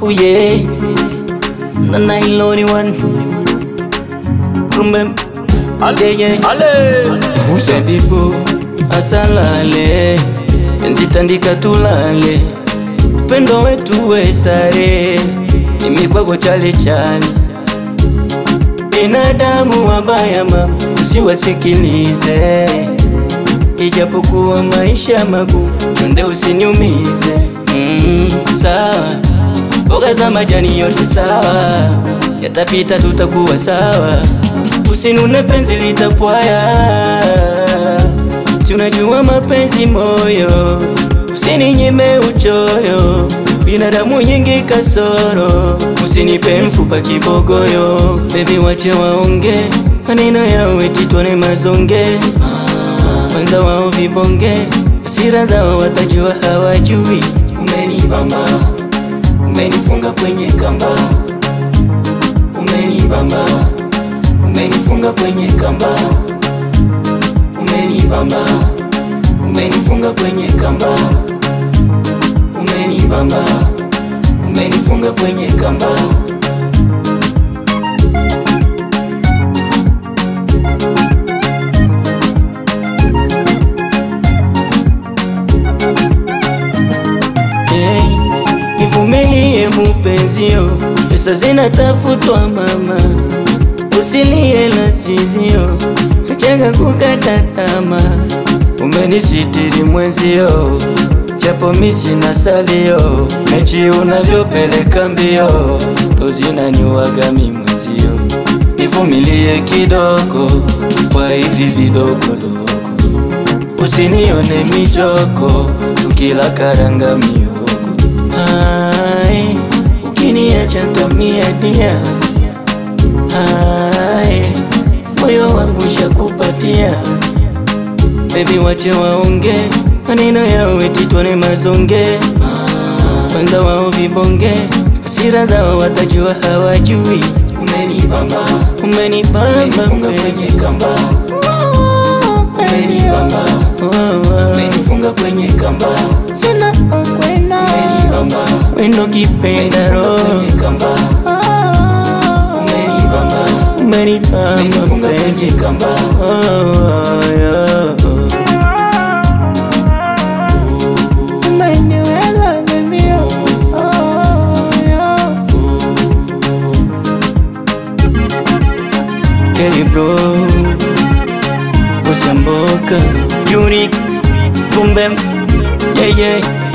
Oh yeah, na nailoni one. Rumbe, yeah. Who's that? Bibu, asalale, nzitandika tulale. Pendo wetu we sare, mimi kwako chale chale. Binadamu wabaya mama, usiwasikilize. Ijapokuwa maisha magumu, twende usiniumize. Sawa, mboga za majani yote sawa, yatapita tutakuwa sawa. Usinune penzi litapwaya, si unajua mapenzi moyo. Usininyime uchoyo, binadamu nyingi kasoro. Usinipe mfupa kibogoyo, baby wache waonge, maneno yao eti tuone mazonge. Kwanza wao vibonge, hasira zao watajua hawajui. Umenibamba, umenifunga kwenye kamba. Umenibamba, umenifunga kwenye kamba. Umenibamba, umenifunga kwenye kamba. Umenibamba, umenifunga kwenye kamba. Nivumilie mupenzio, pesa zinatafutwa mama. Usilie la zizio, uchanga kukata tamaa. Umenisitiri mwenzio, japo misi na salio. Mechi unavyopeleka mbio, ndo zinaniwaga mi mwenzio. Nivumilie kidogo, kwa hivi vidogo dogo. Usinione mijoko, tukila karanga mihogo. Ai, ukiniacha ntamia dia. Ai, moyo wangu shakupatia. Baby wache waonge, maneno yao eti tuone mazonge. Kwanza wao vibonge, hasira zao watajua hawajui. Umenibamba, umenibamba kwenye kamba. Umenibamba, umenifunga kwenye kamba. Sina kwenda, Umenibamba, wendo kipenda roho. Umenibamba, umenibamba kwenye kamba. umeniweza baby. Kelly bro, Usamboka, Unique, Boom Bam, yeah yeah.